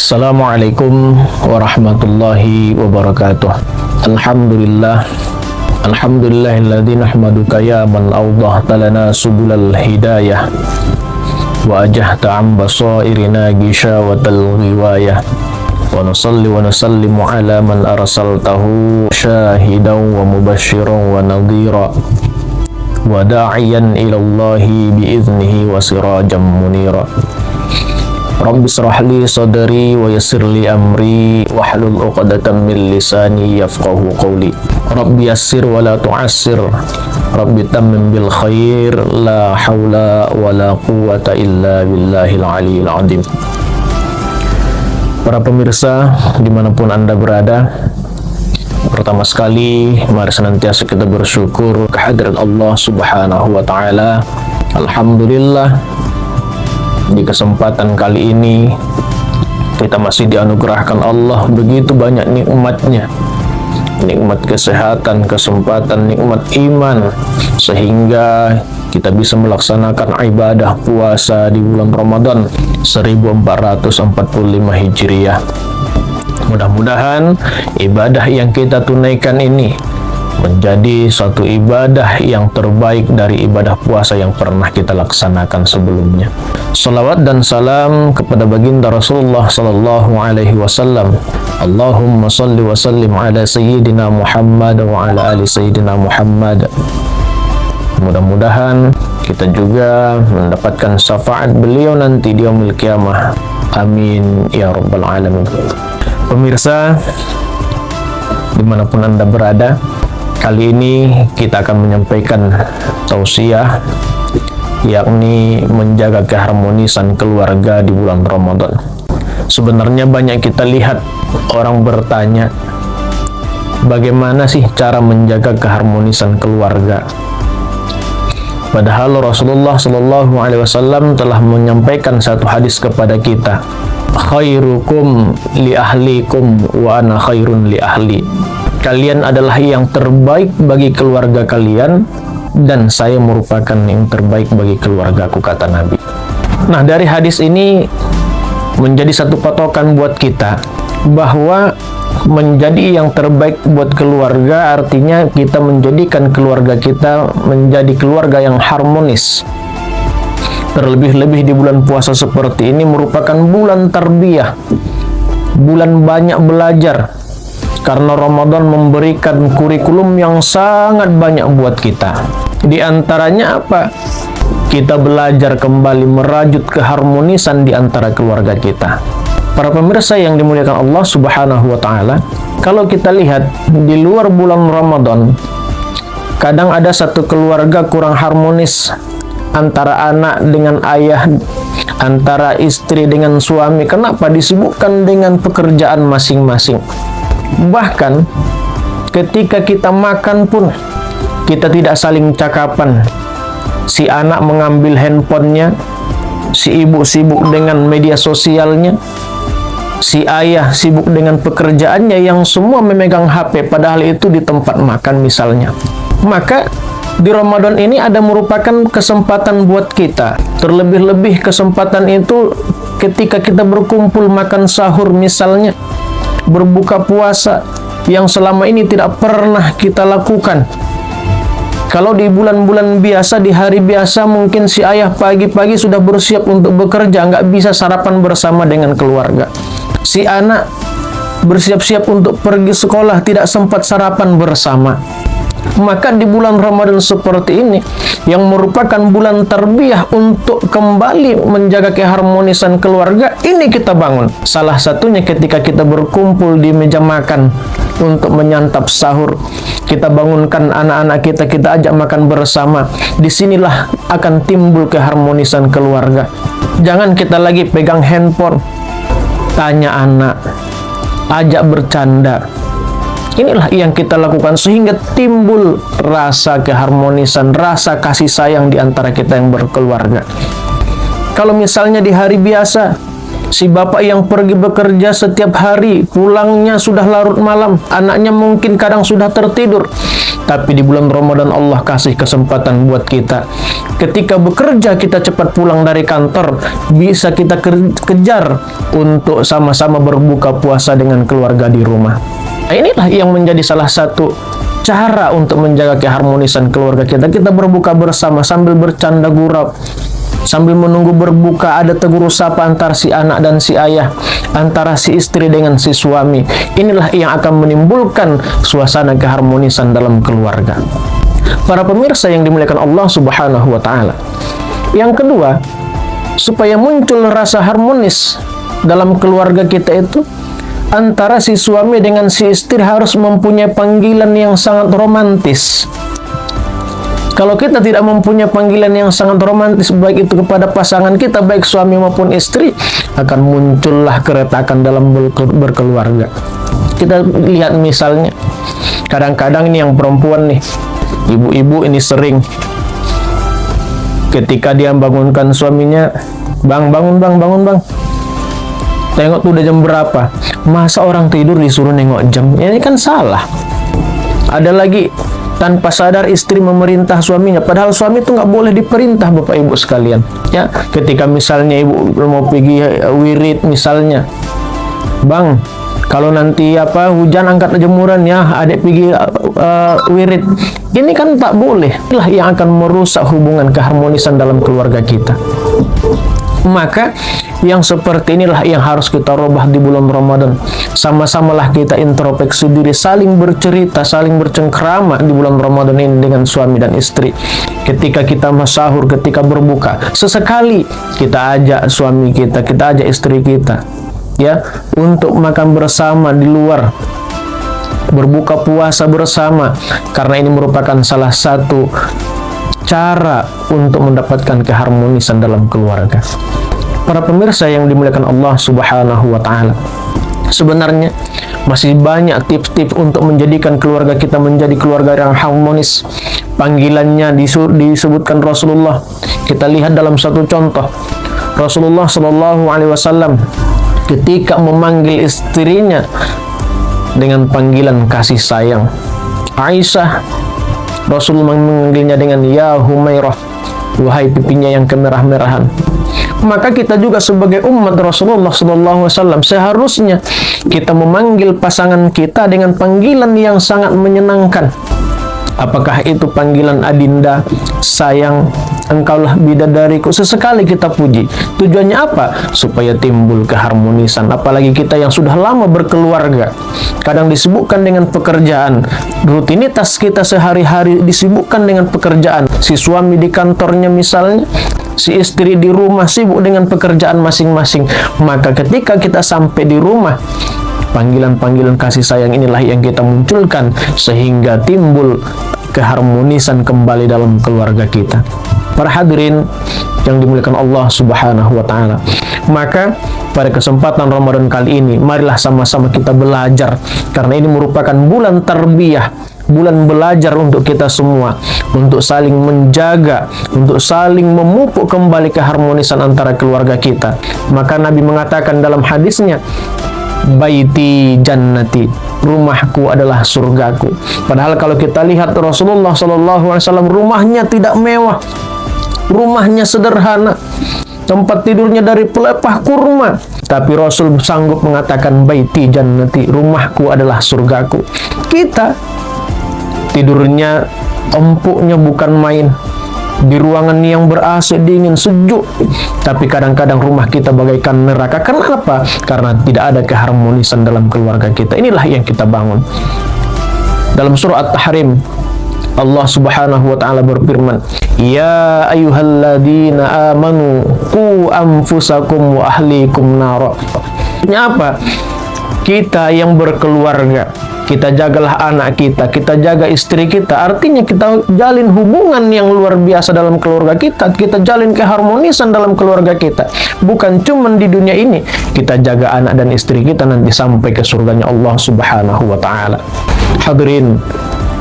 Assalamualaikum warahmatullahi wabarakatuh. Alhamdulillahilladzi nahmaduka ya man awdahta lana subulal hidayah wa ajahta an basairina gishawatal ghiwayah wa nusalli wa nusallimu ala man arsaltahu syahidan wa mubasyiran wa nadhira wa da'iyan ilallahi biiznihi wa sirajan munira. Rabbi israh li sadri wa yassir li amri wahlul 'uqdatam min lisani yafqahu qawli. Rabbi yassir wa la tu'assir. Rabbi tammim bil khair. La haula wa la quwwata illa billahil aliyyil azim. Para pemirsa dimanapun Anda berada, pertama sekali mari senantiasa kita bersyukur kehadirat Allah Subhanahu wa taala. Alhamdulillah, di kesempatan kali ini kita masih dianugerahkan Allah begitu banyak nikmatnya, nikmat kesehatan, kesempatan, nikmat iman, sehingga kita bisa melaksanakan ibadah puasa di bulan Ramadan 1445 Hijriah. Mudah-mudahan ibadah yang kita tunaikan ini menjadi suatu ibadah yang terbaik dari ibadah puasa yang pernah kita laksanakan sebelumnya. Salawat dan salam kepada baginda Rasulullah sallallahu alaihi wasallam. Allahumma salli wa sallim ala sayyidina Muhammad wa ala ali sayyidina Muhammad. Mudah-mudahan kita juga mendapatkan syafaat beliau nanti di yaumil qiyamah. Amin ya rabbal alamin. Pemirsa dimanapun Anda berada, kali ini kita akan menyampaikan tausiah, yakni menjaga keharmonisan keluarga di bulan Ramadan. Sebenarnya banyak kita lihat orang bertanya, bagaimana sih cara menjaga keharmonisan keluarga? Padahal Rasulullah Shallallahu Alaihi Wasallam telah menyampaikan satu hadis kepada kita, khairukum li ahlikum wa ana khairun li ahli. Kalian adalah yang terbaik bagi keluarga kalian dan saya merupakan yang terbaik bagi keluargaku, kata Nabi. Nah, dari hadis ini menjadi satu patokan buat kita bahwa menjadi yang terbaik buat keluarga artinya kita menjadikan keluarga kita menjadi keluarga yang harmonis. Terlebih-lebih di bulan puasa seperti ini merupakan bulan tarbiyah, bulan banyak belajar. Karena Ramadan memberikan kurikulum yang sangat banyak buat kita. Di antaranya apa? Kita belajar kembali merajut keharmonisan di antara keluarga kita. Para pemirsa yang dimuliakan Allah Subhanahu wa taala, kalau kita lihat di luar bulan Ramadan, kadang ada satu keluarga kurang harmonis antara anak dengan ayah, antara istri dengan suami. Kenapa? Disibukkan dengan pekerjaan masing-masing. Bahkan ketika kita makan pun kita tidak saling cakapan. Si anak mengambil handphonenya, si ibu sibuk dengan media sosialnya, si ayah sibuk dengan pekerjaannya, yang semua memegang HP padahal itu di tempat makan misalnya. Maka di Ramadan ini ada merupakan kesempatan buat kita. Terlebih-lebih kesempatan itu ketika kita berkumpul makan sahur misalnya, berbuka puasa, yang selama ini tidak pernah kita lakukan. Kalau di bulan-bulan biasa, di hari biasa, mungkin si ayah pagi-pagi sudah bersiap untuk bekerja, nggak bisa sarapan bersama dengan keluarga. Si anak bersiap-siap untuk pergi sekolah, tidak sempat sarapan bersama. Maka di bulan Ramadan seperti ini, yang merupakan bulan tarbiyah untuk kembali menjaga keharmonisan keluarga, ini kita bangun. Salah satunya ketika kita berkumpul di meja makan untuk menyantap sahur, kita bangunkan anak-anak kita, kita ajak makan bersama. Disinilah akan timbul keharmonisan keluarga. Jangan kita lagi pegang handphone, tanya anak, ajak bercanda. Inilah yang kita lakukan sehingga timbul rasa keharmonisan, rasa kasih sayang di antara kita yang berkeluarga. Kalau misalnya di hari biasa, si bapak yang pergi bekerja setiap hari, pulangnya sudah larut malam, anaknya mungkin kadang sudah tertidur. Tapi di bulan Ramadan Allah kasih kesempatan buat kita. Ketika bekerja kita cepat pulang dari kantor, bisa kita kejar untuk sama-sama berbuka puasa dengan keluarga di rumah. Nah, inilah yang menjadi salah satu cara untuk menjaga keharmonisan keluarga kita. Kita berbuka bersama sambil bercanda gurau. Sambil menunggu berbuka, ada tegur sapa antara si anak dan si ayah, antara si istri dengan si suami. Inilah yang akan menimbulkan suasana keharmonisan dalam keluarga. Para pemirsa yang dimuliakan Allah Subhanahu wa Ta'ala. Yang kedua, supaya muncul rasa harmonis dalam keluarga kita itu, antara si suami dengan si istri harus mempunyai panggilan yang sangat romantis. Kalau kita tidak mempunyai panggilan yang sangat romantis, baik itu kepada pasangan kita, baik suami maupun istri, akan muncullah keretakan dalam berkeluarga. Kita lihat misalnya, kadang-kadang ini yang perempuan nih, ibu-ibu ini sering ketika dia bangunkan suaminya, bang, bangun bang, tengok tuh udah jam berapa. Masa orang tidur disuruh nengok jam? Ini kan salah. Ada lagi, tanpa sadar istri memerintah suaminya, padahal suami itu nggak boleh diperintah, bapak ibu sekalian. Ya, ketika misalnya ibu mau pergi wirid misalnya, bang, kalau nanti hujan angkat jemuran ya, adik pergi wirid. Ini kan tak boleh. Inilah yang akan merusak hubungan keharmonisan dalam keluarga kita. Maka yang seperti inilah yang harus kita rubah di bulan Ramadan. Sama-samalah kita introspeksi diri, saling bercerita, saling bercengkrama di bulan Ramadan ini dengan suami dan istri. Ketika kita sahur, ketika berbuka, sesekali kita ajak suami kita ajak istri kita, ya, untuk makan bersama di luar, berbuka puasa bersama, karena ini merupakan salah satu cara untuk mendapatkan keharmonisan dalam keluarga. Para pemirsa yang dimuliakan Allah Subhanahu wa Ta'ala, sebenarnya masih banyak tips-tips untuk menjadikan keluarga kita menjadi keluarga yang harmonis. Panggilannya disebutkan Rasulullah. Kita lihat dalam satu contoh, Rasulullah Shallallahu Alaihi Wasallam ketika memanggil istrinya dengan panggilan kasih sayang. Aisyah, Rasul memanggilnya dengan ya Humairah, wahai pipinya yang kemerah-merahan. Maka kita juga sebagai umat Rasulullah SAW seharusnya kita memanggil pasangan kita dengan panggilan yang sangat menyenangkan. Apakah itu panggilan adinda, sayang, engkaulah bidadariku, sesekali kita puji. Tujuannya apa? Supaya timbul keharmonisan. Apalagi kita yang sudah lama berkeluarga, kadang disibukkan dengan pekerjaan, rutinitas kita sehari-hari disibukkan dengan pekerjaan. Si suami di kantornya misalnya, si istri di rumah sibuk dengan pekerjaan masing-masing. Maka ketika kita sampai di rumah, panggilan-panggilan kasih sayang inilah yang kita munculkan sehingga timbul keharmonisan kembali dalam keluarga kita. Para hadirin yang dimuliakan Allah Subhanahu wa Ta'ala, maka pada kesempatan Ramadan kali ini, marilah sama-sama kita belajar, karena ini merupakan bulan tarbiyah, bulan belajar untuk kita semua, untuk saling menjaga, untuk saling memupuk kembali keharmonisan antara keluarga kita. Maka Nabi mengatakan dalam hadisnya, baiti jannati, rumahku adalah surgaku. Padahal kalau kita lihat Rasulullah SAW, rumahnya tidak mewah, rumahnya sederhana, tempat tidurnya dari pelepah kurma, tapi Rasul sanggup mengatakan baiti jannati, rumahku adalah surgaku. Kita tidurnya empuknya bukan main, di ruangan yang ber-AC dingin sejuk, tapi kadang-kadang rumah kita bagaikan neraka. Kenapa? Karena tidak ada keharmonisan dalam keluarga kita. Inilah yang kita bangun. Dalam surah At-Tahrim Allah Subhanahu wa taala berfirman, "Ya ayyuhalladzina amanu qu anfusakum wa ahlikum nar." Artinya apa? Kita yang berkeluarga, kita jagalah anak kita jaga istri kita. Artinya kita jalin hubungan yang luar biasa dalam keluarga kita jalin keharmonisan dalam keluarga kita. Bukan cuma di dunia ini, kita jaga anak dan istri kita nanti sampai ke surganya Allah Subhanahu wa taala. Hadirin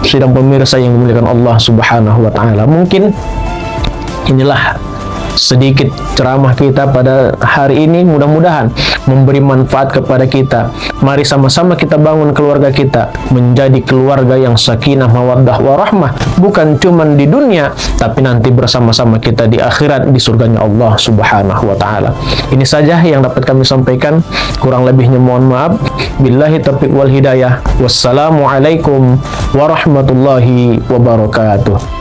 sidang pemirsa yang dimuliakan Allah Subhanahu wa taala, mungkin inilah sedikit ceramah kita pada hari ini, mudah-mudahan memberi manfaat kepada kita. Mari sama-sama kita bangun keluarga kita menjadi keluarga yang sakinah, mawaddah, warahmah, bukan cuma di dunia tapi nanti bersama-sama kita di akhirat di surganya Allah Subhanahu wa taala. Ini saja yang dapat kami sampaikan, kurang lebihnya mohon maaf. Billahi taufiq wal hidayah. Wassalamualaikum warahmatullahi wabarakatuh.